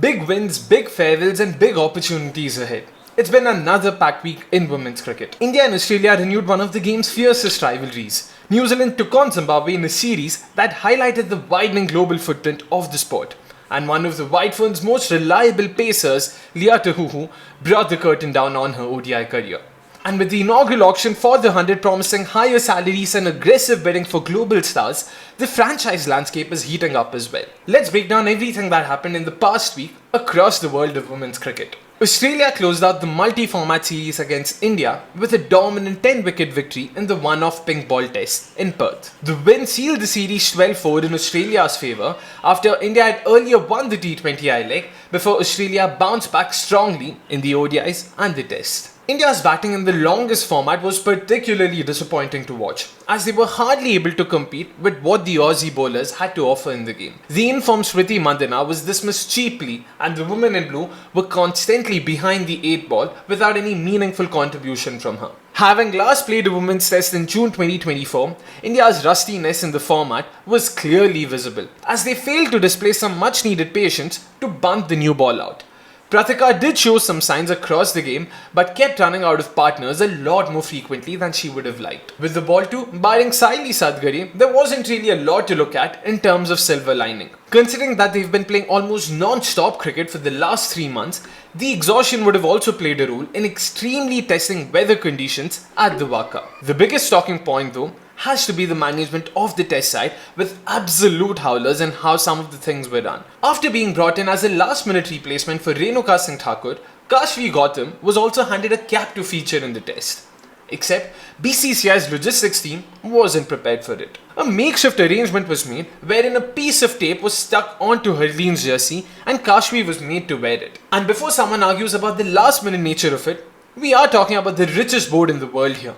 Big wins, big farewells and big opportunities ahead. It's been another packed week in women's cricket. India and Australia renewed one of the game's fiercest rivalries. New Zealand took on Zimbabwe in a series that highlighted the widening global footprint of the sport. And one of the White Ferns' most reliable pacers, Lea Tahuhu, brought the curtain down on her ODI career. And with the inaugural auction for the 100 promising higher salaries and aggressive bidding for global stars, the franchise landscape is heating up as well. Let's break down everything that happened in the past week across the world of women's cricket. Australia closed out the multi-format series against India with a dominant 10-wicket victory in the one-off pink ball test in Perth. The win sealed the series 12-4 in Australia's favour after India had earlier won the T20I leg before Australia bounced back strongly in the ODIs and the test. India's batting in the longest format was particularly disappointing to watch, as they were hardly able to compete with what the Aussie bowlers had to offer in the game. The informed Smriti Mandana was dismissed cheaply, and the women in blue were constantly behind the 8 ball without any meaningful contribution from her. Having last played a women's test in June 2024, India's rustiness in the format was clearly visible, as they failed to display some much needed patience to bunt the new ball out. Pratika did show some signs across the game, but kept running out of partners a lot more frequently than she would have liked. With the ball too, barring Saili Sadgari, there wasn't really a lot to look at in terms of silver lining. Considering that they've been playing almost non-stop cricket for the last 3 months, the exhaustion would have also played a role in extremely testing weather conditions at the Waka. The biggest talking point though has to be the management of the test side with absolute howlers and how some of the things were done. After being brought in as a last minute replacement for Renuka Singh Thakur, Kashvi Gautam was also handed a cap to feature in the test. Except BCCI's logistics team wasn't prepared for it. A makeshift arrangement was made wherein a piece of tape was stuck onto Harleen's jersey and Kashvi was made to wear it. And before someone argues about the last minute nature of it, we are talking about the richest board in the world here,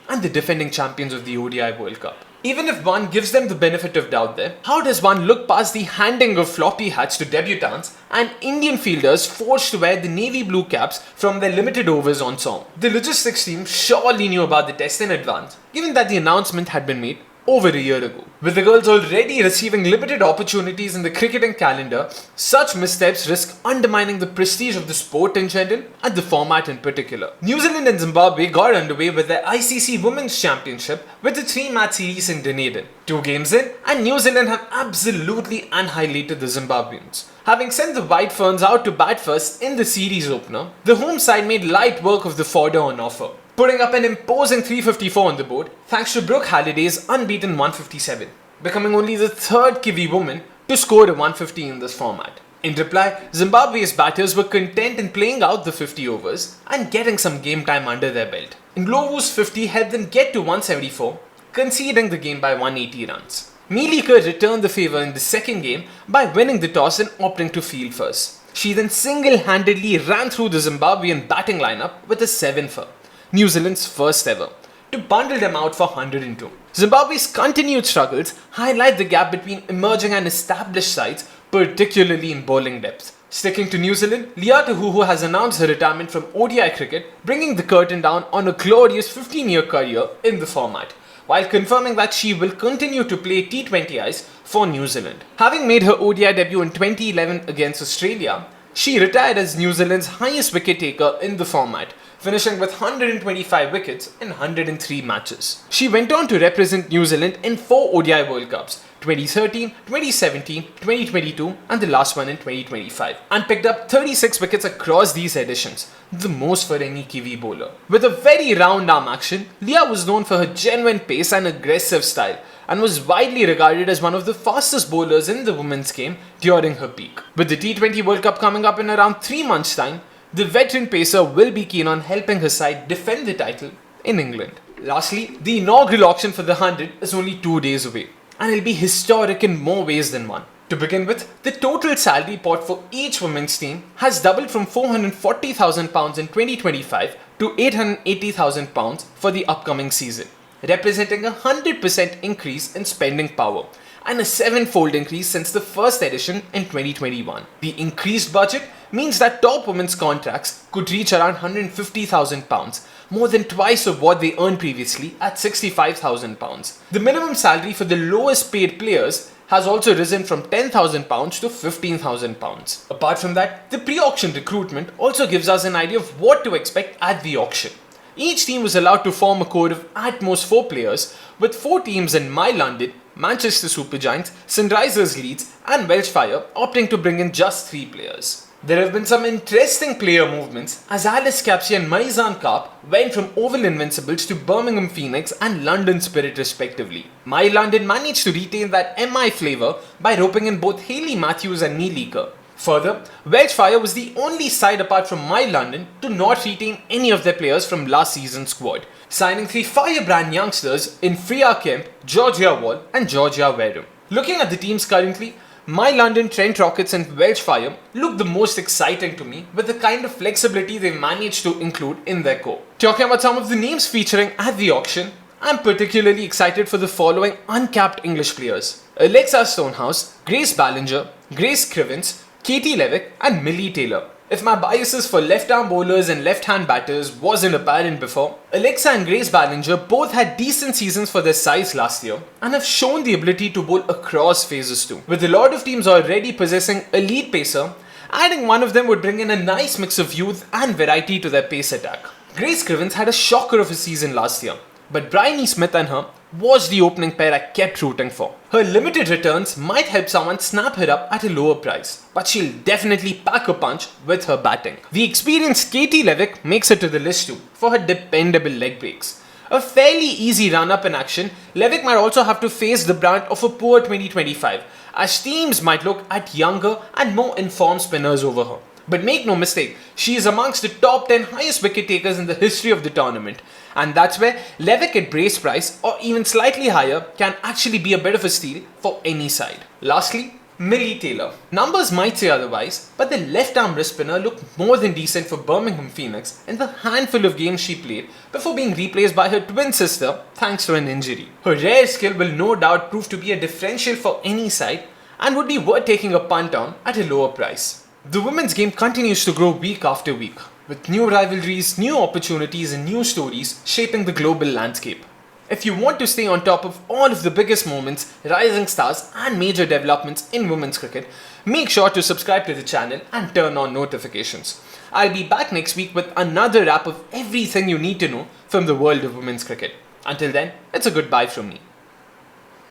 and the defending champions of the ODI World Cup. Even if one gives them the benefit of doubt there, how does one look past the handing of floppy hats to debutants and Indian fielders forced to wear the navy blue caps from their limited overs on song? The logistics team surely knew about the test in advance, given that the announcement had been made over a year ago. With the girls already receiving limited opportunities in the cricketing calendar, such missteps risk undermining the prestige of the sport in general and the format in particular. New Zealand and Zimbabwe got underway with their ICC Women's Championship with a 3-match series in Dunedin. 2 games in, and New Zealand have absolutely annihilated the Zimbabweans. Having sent the White Ferns out to bat first in the series opener, the home side made light work of the fodder on offer, putting up an imposing 354 on the board thanks to Brooke Halliday's unbeaten 157, becoming only the 3rd Kiwi woman to score a 150 in this format. In reply, Zimbabwe's batters were content in playing out the 50 overs and getting some game time under their belt. Ndlovu's 50 helped them get to 174, conceding the game by 180 runs. Mieleke returned the favour in the second game by winning the toss and opting to field first. She then single-handedly ran through the Zimbabwean batting lineup with a 7-for, New Zealand's first ever, to bundle them out for 102. Zimbabwe's continued struggles highlight the gap between emerging and established sides, particularly in bowling depth. Sticking to New Zealand, Lea Tahuhu has announced her retirement from ODI cricket, bringing the curtain down on a glorious 15-year career in the format, while confirming that she will continue to play T20Is for New Zealand. Having made her ODI debut in 2011 against Australia, she retired as New Zealand's highest wicket taker in the format, finishing with 125 wickets in 103 matches. She went on to represent New Zealand in 4 ODI World Cups, 2013, 2017, 2022 and the last one in 2025, and picked up 36 wickets across these editions, the most for any Kiwi bowler. With a very round arm action, Lea was known for her genuine pace and aggressive style, and was widely regarded as one of the fastest bowlers in the women's game during her peak. With the T20 World Cup coming up in around 3 months' time, the veteran pacer will be keen on helping her side defend the title in England. Lastly, the inaugural auction for the 100 is only 2 days away, and it'll be historic in more ways than one. To begin with, the total salary pot for each women's team has doubled from £440,000 in 2025 to £880,000 for the upcoming season, representing a 100% increase in spending power and a 7-fold increase since the first edition in 2021. The increased budget means that top women's contracts could reach around £150,000, more than twice of what they earned previously at £65,000. The minimum salary for the lowest paid players has also risen from £10,000 to £15,000. Apart from that, the pre-auction recruitment also gives us an idea of what to expect at the auction. Each team was allowed to form a core of at most 4 players, with 4 teams in My London, Manchester Supergiants, Sunrisers Leeds and Welsh Fire opting to bring in just 3 players. There have been some interesting player movements as Alice Capsey and Maizan Karp went from Oval Invincibles to Birmingham Phoenix and London Spirit respectively. My London managed to retain that MI flavour by roping in both Hayley Matthews and Neil Eaker. Further, Welsh Fire was the only side apart from My London to not retain any of their players from last season's squad, signing 3 firebrand youngsters in Freya Kemp, Georgia Wall and Georgia Wareham. Looking at the teams currently, My London, Trent Rockets and Welsh Fire look the most exciting to me with the kind of flexibility they managed to include in their core. Talking about some of the names featuring at the auction, I'm particularly excited for the following uncapped English players: Alexa Stonehouse, Grace Ballinger, Grace Crivens, Katie Levick and Millie Taylor. If my biases for left-arm bowlers and left-hand batters wasn't apparent before, Alexa and Grace Ballinger both had decent seasons for their size last year and have shown the ability to bowl across phases too. With a lot of teams already possessing a lead pacer, adding one of them would bring in a nice mix of youth and variety to their pace attack. Grace Crivens had a shocker of a season last year, but Bryony Smith and her was the opening pair I kept rooting for. Her limited returns might help someone snap her up at a lower price, but she'll definitely pack a punch with her batting. The experienced Katie Levick makes it to the list too for her dependable leg breaks. A fairly easy run-up in action, Levick might also have to face the brunt of a poor 2025, as teams might look at younger and more informed spinners over her. But make no mistake, she is amongst the top 10 highest wicket takers in the history of the tournament. And that's where Levick at brace price or even slightly higher can actually be a bit of a steal for any side. Lastly, Millie Taylor. Numbers might say otherwise, but the left-arm wrist spinner looked more than decent for Birmingham Phoenix in the handful of games she played before being replaced by her twin sister thanks to an injury. Her rare skill will no doubt prove to be a differential for any side and would be worth taking a punt on at a lower price. The women's game continues to grow week after week, with new rivalries, new opportunities and new stories shaping the global landscape. If you want to stay on top of all of the biggest moments, rising stars and major developments in women's cricket, make sure to subscribe to the channel and turn on notifications. I'll be back next week with another wrap of everything you need to know from the world of women's cricket. Until then, it's a goodbye from me.